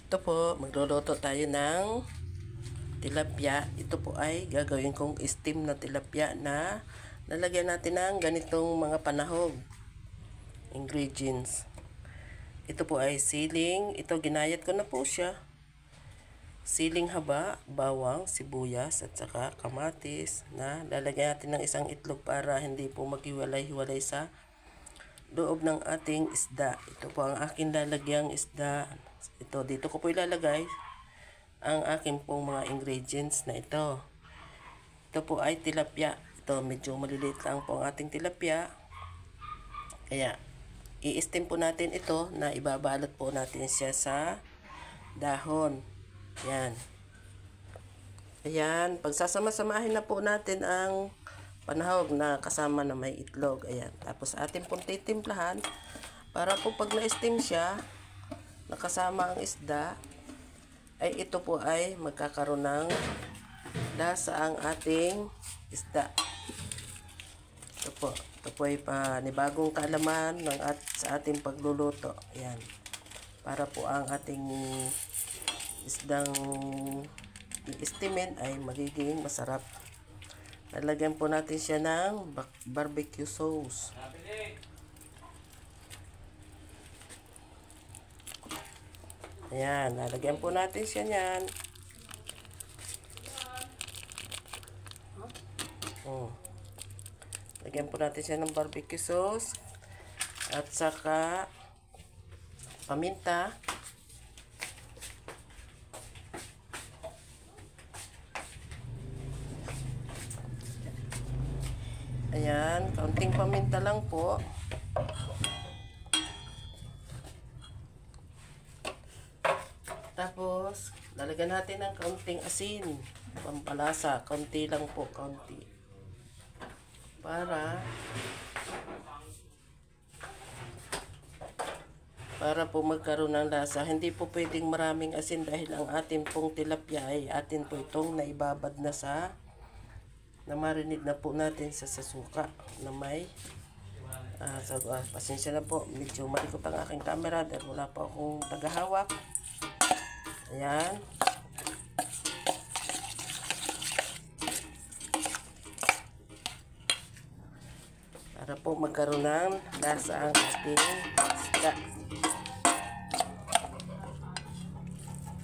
Ito po, magluluto tayo ng tilapia. Ito po ay gagawin kong steam na tilapia na lalagyan natin ng ganitong mga panahog. Ingredients. Ito po ay siling. Ito ginayat ko na po siya. Siling haba, bawang, sibuyas at saka kamatis na lalagyan natin ng isang itlog para hindi po maghiwalay-hiwalay sa loob ng ating isda. Ito po ang aking lalagyang isda. Ito, dito ko po ilalagay ang aking pong mga ingredients na ito. Ito po ay tilapia. Ito, medyo maliliit lang po ang ating tilapia. Kaya, i-steam po natin ito na ibabalot po natin siya sa dahon. Yan. Ayan, pagsasama-samahin na po natin ang panahog na kasama na may itlog. Ayan. Tapos atin pong titimplahan para po pag na-steam siya, nakasama ang isda, ay ito po ay magkakaroon ng lasa ang ating isda. Ito po ay panibagong kaalaman sa ating pagluluto. Ayan. Para po ang ating isdang i-steamin ay magiging masarap. Lalagyan po natin siya ng barbecue sauce. Ayan, lalagyan po natin siya niyan. Lagyan po natin siya ng barbecue sauce at saka paminta. Ayan, kaunting paminta lang po. Tapos, lalagyan natin ng kaunting asin. Pampalasa, kaunti lang po, kaunti. Para po magkaroon ng lasa. Hindi po pwedeng maraming asin dahil ang atin pong tilapia ay atin po itong naibabad na marinate na po natin sa suka na may pasensya na po, medyo malikot ang aking camera dahil wala pa akong tagahawak. Ayan. Para po magkaroon ng lasa ang ating isda.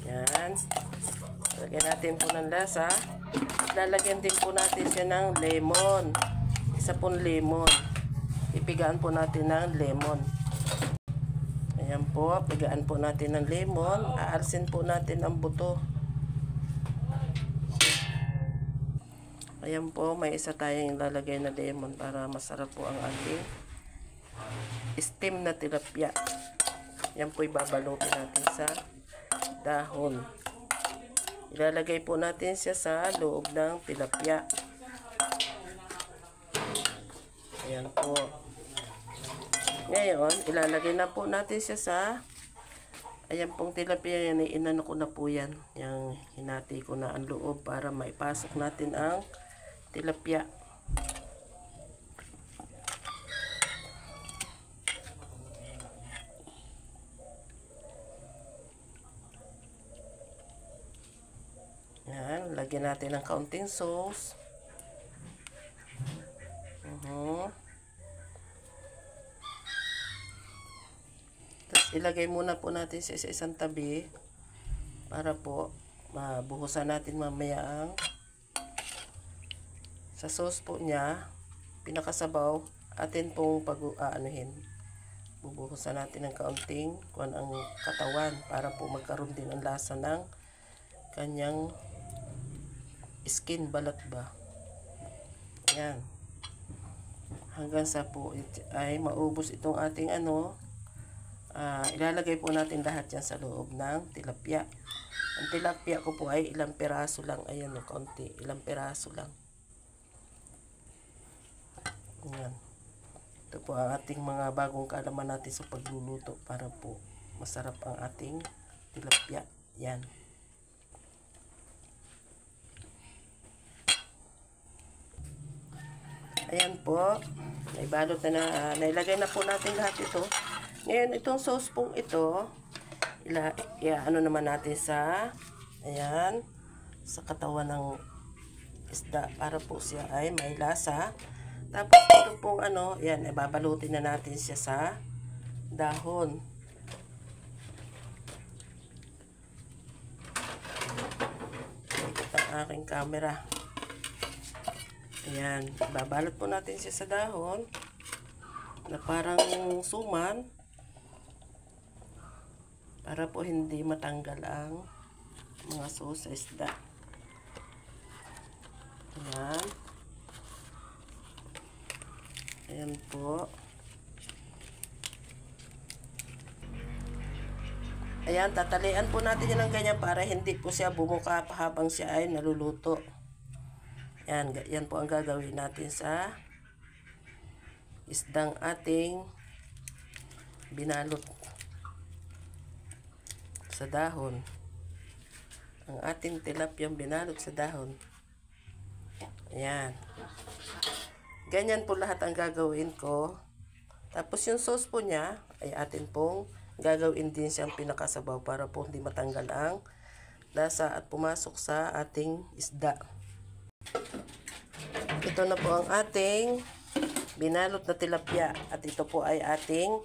Ayan. Lagyan natin po ng lasa. Lalagyan din po natin siya ng lemon. Isa pong lemon. Ipigaan po natin ng lemon. Ayan po, pigaan po natin ng lemon. Aalsin po natin ang buto. Ayan po, may isa tayong lalagay na lemon para masarap po ang ating steam na tilapia. Ayan po, ibabalutin natin sa dahon. Ilalagay po natin siya sa loob ng tilapia. Ayan po. Ngayon, ilalagay na po natin siya sa ayan pong tilapia. Yan, inano ko na po yan. Yung hinati ko na ang loob para maipasok natin ang tilapia. Yan, lagyan natin ng kaunting sauce. Tapos ilagay muna po natin sa isang tabi para po mabuhusan natin mamaya ang sa sauce po niya, pinakasabaw atin pong pag-aanuhin. Bubuhusan natin ng kaunting kuwan ang katawan para po magkaroon din ang lasa ng kanyang skin, balat ba. Ayan. Hanggang sa po ay maubos itong ating ilalagay po natin lahat yan sa loob ng tilapia. Ang tilapia ko po ay ilang piraso lang. Ayan o, kaunti. Ilang piraso lang. Ayan. Ito po ang ating mga bagong kaalaman natin sa pagluluto para po masarap ang ating tilapia. Yan. Ayan po. Naibalot na nailagay na po natin lahat ito. Ngayon, itong sauce pong ito, ano naman natin sa, ayan, sa katawan ng isda para po siya ay may lasa. Tapos ito pong ano, ayan, ibabalutin na natin siya sa dahon. Ito ang aking camera. Ayan, babalot po natin siya sa dahon na parang suman para po hindi matanggal ang mga sauce sa isda. Ayan. Ayan po. Ayan, tatalian po natin yan ng ganyan para hindi po siya bumuka habang siya ay naluluto. Ayan, yan po ang gagawin natin sa isdang ating binalot sa dahon. Ang ating tilapyang binalot sa dahon. Ayan. Ganyan po lahat ang gagawin ko. Tapos yung sauce po niya ay atin pong gagawin din siyang pinakasabaw para po hindi matanggal ang lasa at pumasok sa ating isda. Ito na po ang ating binalot na tilapia. At ito po ay ating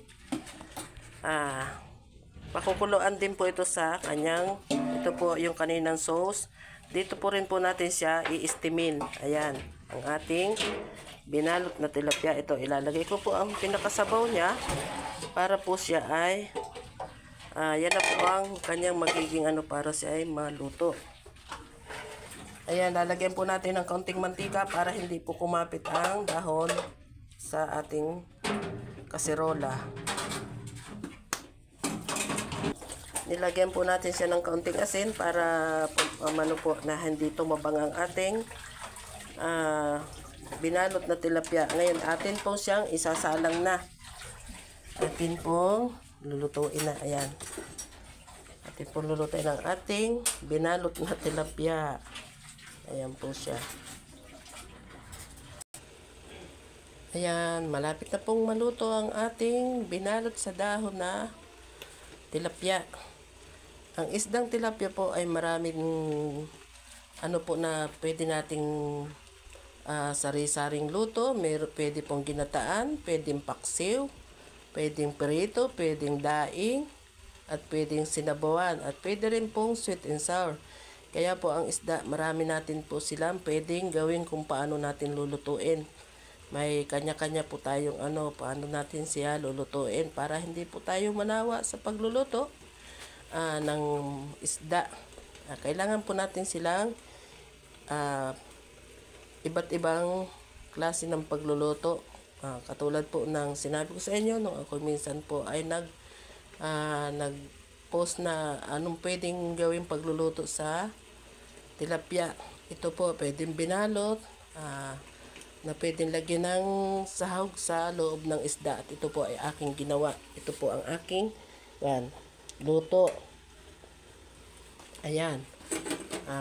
pakukuluan din po ito sa kanyang, ito po yung kaninang sauce. Dito po rin po natin siya i-steamin. Ayan, ang ating binalot na tilapia. Ito, ilalagay ko po ang pinakasabaw niya para po siya ay, yan na po ang kanyang magiging ano para siya ay maluto. Ayan, lalagyan po natin ng kaunting mantika para hindi po kumapit ang dahon sa ating kaserola. Nilagyan po natin siya ng kaunting asin para ano po, na hindi tumabang ang ating binalot na tilapia. Ngayon, atin po siyang isasalang na. Atin pong lulutuin na. Ayan. Atin pong lulutuin ang ating binalot na tilapia. Ayan po siya. Ayan, malapit na pong maluto ang ating binalot sa dahon na tilapia. Ang isdang tilapia po ay maraming ano po na pwede nating sari-saring luto. Pwede pong ginataan, pwedeng paksiw, pwedeng perito, pwedeng daing, at pwedeng sinabawan, at pwede rin pong sweet and sour. Kaya po ang isda, marami natin po silang pwedeng gawin kung paano natin lulutuin. May kanya-kanya po tayong paano natin siya lulutuin para hindi po tayo manawa sa pagluluto ng isda. Kailangan po natin silang iba't ibang klase ng pagluluto. Katulad po ng sinabi ko sa inyo nung ako minsan po ay nag-post na anong pwedeng gawin pagluluto sa tilapia. Ito po pwedeng binalot, na pwedeng lagyan ng sahog sa loob ng isda. At ito po ay aking ginawa. Ito po ang aking luto. Ayan.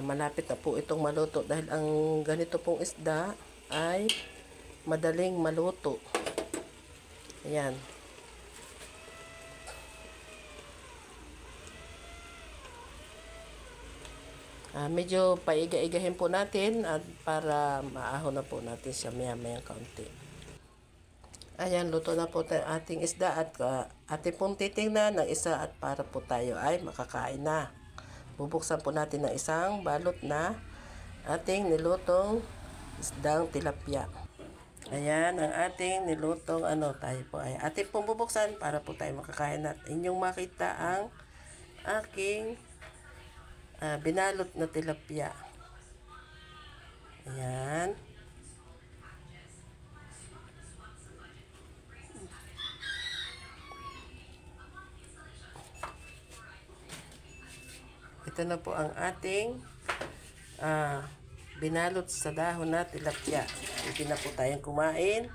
Malapit na po itong maluto dahil ang ganito pong isda ay madaling maluto. Ayan. Medyo paiga-igahin po natin at para maahon na po natin siya maya-mayang kaunti. Ayan, luto na po tayo ating isda at ating pong titingnan ng isa at para po tayo ay makakain na. Bubuksan po natin ng isang balot na ating nilutong isdang tilapia. Ayan, ang ating nilutong tayo po ay ating pong bubuksan para po tayo makakain at inyong makita ang aking binalot na tilapia. Ayan. Ito na po ang ating binalot sa dahon na tilapia. Hindi na po tayong kumain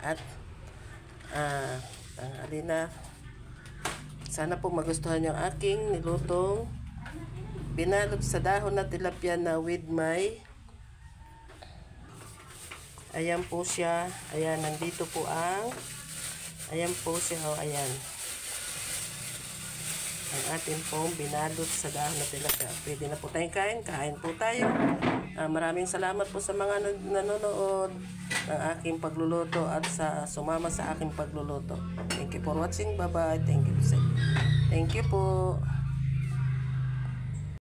at tanghali na. Sana po magustuhan yung aking nilutong binalot sa dahon na tilapia na with my ayan po siya. Ayan, nandito po ang ayan po siya. Ayan. Ang natin pong binalot sa dahon na tilapia. Pwede na po tayong kain. Kain po tayo. Maraming salamat po sa mga nanonood ng aking pagluluto at sa sumama sa aking pagluluto. Thank you for watching. Bye-bye. Thank you po.